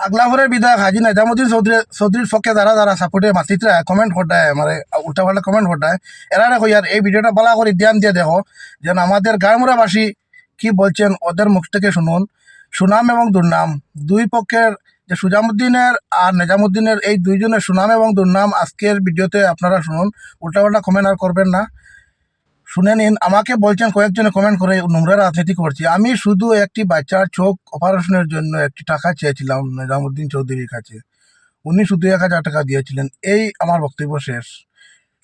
আগলাভরের বিধায়ক হাজি নিজামুদ্দিন চৌধুরীর পক্ষে যারা যারা সাপোর্টে মাতিতরা কমেন্ট ঘটায় মানে উল্টাপাল্টা কমেন্ট ঘটায় এরা কই আর এই ভিডিওটা বলা করে ধ্যান দিয়ে দেখো যেন আমাদের গাঁমুড়াবাসী কি বলছেন ওদের মুখ থেকে শুনুন। সুনাম এবং দুর্নাম দুই পক্ষের যে সুজামুদ্দিনের আর নিজামুদ্দিনের এই দুইজনের সুনাম এবং দুর্নাম আজকের ভিডিওতে আপনারা শুনুন। উল্টাপাল্টা কমেন্ট আর করবেন না, শুনে নিন। আমাকে বলছেন কয়েকজনে কমেন্ট করে নোংরা রাজনীতি করছি। আমি শুধু একটি বাচ্চার চোখ অপারেশনের জন্য একটি টাকা চেয়েছিলাম নিজামুদ্দিন চৌধুরীর কাছে, উনি শুধু 1,000 টাকা দিয়েছিলেন। এই আমার বক্তব্য শেষ।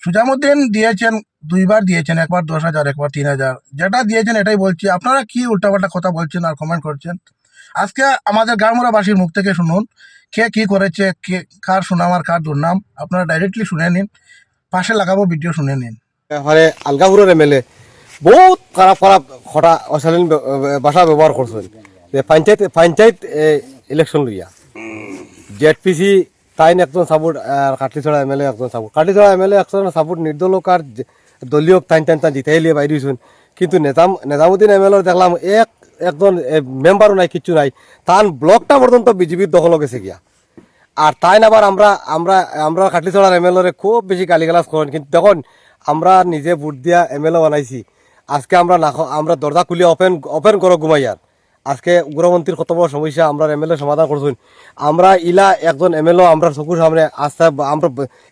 সুজামুদ্দিন দিয়েছেন, দুইবার দিয়েছেন, একবার 10,000 একবার 3,000, যেটা দিয়েছেন এটাই বলছি। আপনারা কি উল্টাপাল্টা কথা বলছেন আর কমেন্ট করছেন? আজকে আমাদের গাঁমুড়াবাসীর মুখ থেকে শুনুন কে কি করেছে, কে কার সুনাম আর কার দুর্নাম। আপনারা ডাইরেক্টলি শুনে নিন, পাশে লাগাবো ভিডিও, শুনে নিন। এখানে আলগাপুরের এমএলএ বহুত খারাপ খারাপ খটা অশালীন ভাষা ব্যবহার করছেন যে পঞ্চায়েত ইলেকশন লইয়া জেডপিসি তাইন একজন সাপোর্ট আর কাটলিছড়া এমএলএ একজন সাপোর্ট, কাটলিছড়া এমএলএ একজন সাপোর্ট নির্দলক আর দলীয় টাইন জিতাই লিয়ে বাইরে হয়েছেন। কিন্তু নিজামুদ্দিন এমএলএ দেখলাম একজন মেম্বারও নাই, কিচ্ছু নাই, তান ব্লকটা পর্যন্ত বিজেপির দখল গেছে গিয়া। আর তাই আবার আমরা আমরা আমরা কাটলিছড়ার এমএলএ খুব বেশি গালিগালাজ করেন। কিন্তু দেখুন আমরা নিজে ভোট দিয়া এমএলএ বানাইছি, আজকে আমরা দরজা খুলিয়ে ওপেন করো ঘুমাইয়ার। আজকে উগ্রপন্থীর কত বড় সমস্যা আমরা এমএলএ সমাধান করছেন। আমরা ইলা একজন এমএলএ আমরা চকুর সামনে আস্তে আমরা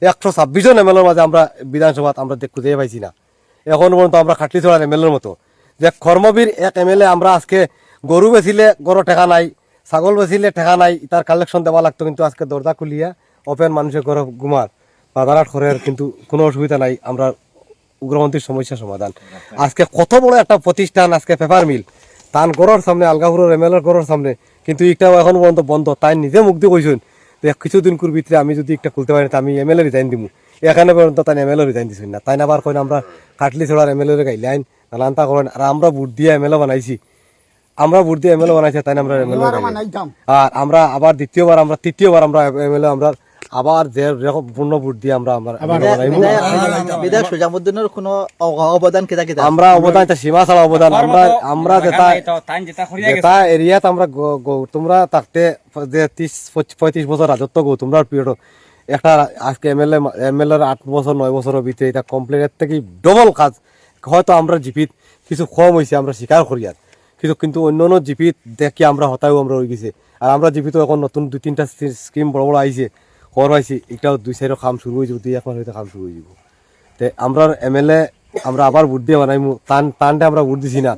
126 জন এমএলএর মাঝে আমরা বিধানসভাত আমরা খুঁজে পাইছি না এখন পর্যন্ত। আমরা কাটলিছড়ার এমএলএর মতো যে কর্মবীর এক এমএলএ, আমরা আজকে গরু বেচিলে গরু টেকা নাই, ছাগল বেচিলে টেকা নাই, তার কালেকশন দেওয়া লাগতো। কিন্তু আজকে দরজা খুলিয়া ওপেন মানুষের ঘর ঘুমার বাজারাট করার কিন্তু কোনো অসুবিধা নাই। আমরা উগ্রপন্থীর সমস্যা সমাধান আজকে কত বড় একটা প্রতিষ্ঠান, আজকে পেপার মিল তান গড়ের সামনে, আলগাপুরের এমএলএর গড়ের সামনে, কিন্তু একটাও এখন পর্যন্ত বন্ধ। তাই নিজে মুক্তি কইছেন যে কিছুদিন করে ভিতরে আমি যদি একটা খুলতে পারি আমি এমএলএ রিজাইন দিব। এখানে পর্যন্ত তাই এমএলএ রিজাইন দিচ্ছেন না। তাই আবার কইন আমরা কাটলিছড়ার এমএলএ গাইলাইন নানানটা করেন। আর আমরা ভোট দিয়ে এমএলএ বানাইছি, তাই আমরা এমএলএ। আর আমরা আবার দ্বিতীয়বার, আমরা তৃতীয়বার আমরা এমএলএ আমরা আবার যে পূর্ণ ভোট দিয়ে আমরা বিধায়ক সুজামুদ্দিনের কোনো অবদান আমরা অবদান সীমা ছাড়া অবদান আমরা যেটা এরিয়াত আমরা তোমরা থাকতে যে 30-35 বছর রাজত্ব গো তোমরা পিরিয়ড একটা আজকে এমএলএর 8 বছর 9 বছরের ভিতরে এটা কমপ্লিটের থেকে ডবল কাজ। হয়তো আমরা জিপিত কিছু কম হয়েছে, আমরা স্বীকার করি, আর কিন্তু অন্য অন্য জিপিত দেখি আমরা হতাও আমরা হয়ে গেছে। আর আমরা জিপিত এখন নতুন 2-3টা স্কিম বড় বড় আইছে করবাইছি, এটাও 2-4 কাম শুরু হয়ে যাব, 2-1 মাস হইতে কাম শুরু হয়ে যাব। তে আমরা এমএলএ আমরা আবার ভোট দিয়ে বানাইমু, টানটা আমরা ভোট দিছি না,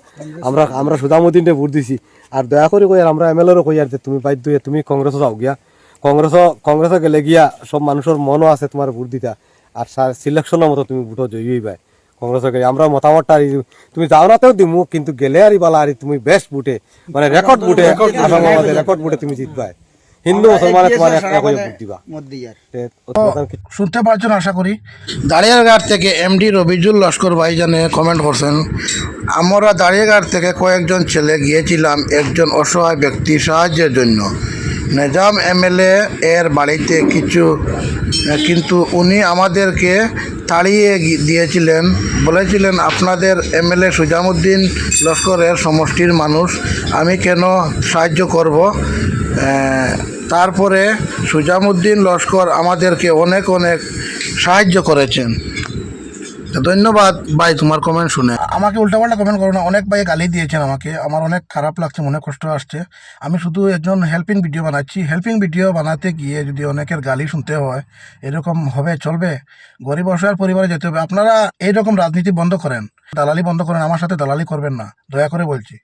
আমরা সুজামুদ্দিনকে ভোট দিছি। আর দয়া করে কই আর আমরা এমএলএরও কই আর যে তুমি বাধ্য তুমি কংগ্রেসও যাও গিয়া, কংগ্রেসও গেলে গিয়া সব মানুষের মনও আছে তোমার ভোট দিতা। আর সিলেকশনের মতো তুমি ভোটও জয়ী হইবা কংগ্রেসের গেলে। আমরা মতামতটা তুমি যাও নাতেও দিমু, কিন্তু গেলে আর বালা আর তুমি বেস্ট ভোটে মানে রেকর্ড ভোটে তুমি জিতবা। হিন্দু মুসলমানের তোমার একটা করে ভোট দিবা। শুনতে পারছেন আশা করি। দাঁড়িয়ারঘাট থেকে এমডি রবিজুল লস্কর ভাইজানে কমেন্ট করছেন, আমরা দাঁড়িয়ারঘাট থেকে কয়েকজন ছেলে গিয়েছিলাম একজন অসহায় ব্যক্তির সাহায্যের জন্য। নিজাম এমএলএ এর বাড়িতে কিন্তু উনি আমাদেরকে তাড়িয়ে দিয়েছিলেন, বলেছিলেন আপনাদের এমএলএ সুজামুদ্দিন লস্করের সমষ্টির মানুষ, আমি কেন সাহায্য করব। তারপরে সুজামুদ্দিন লস্কর আমাদেরকে অনেক সাহায্য করেছেন। ধন্যবাদ ভাই তোমার কমেন্ট শুনে। আমাকে উল্টাপাল্টা কমেন্ট করো না, অনেক ভাই গালি দিয়েছেন আমাকে, আমার অনেক খারাপ লাগছে, মনে কষ্ট আসছে। আমি শুধু একজন হেল্পিং ভিডিও বানাচ্ছি। হেল্পিং ভিডিও বানাতে গিয়ে যদি অনেকের গালি শুনতে হয়, এরকম হবে চলবে? গরিব অসহায় পরিবারে যেতে হবে। আপনারা এইরকম রাজনীতি বন্ধ করেন, দালালি বন্ধ করেন, আমার সাথে দালালি করবেন না, দয়া করে বলছি।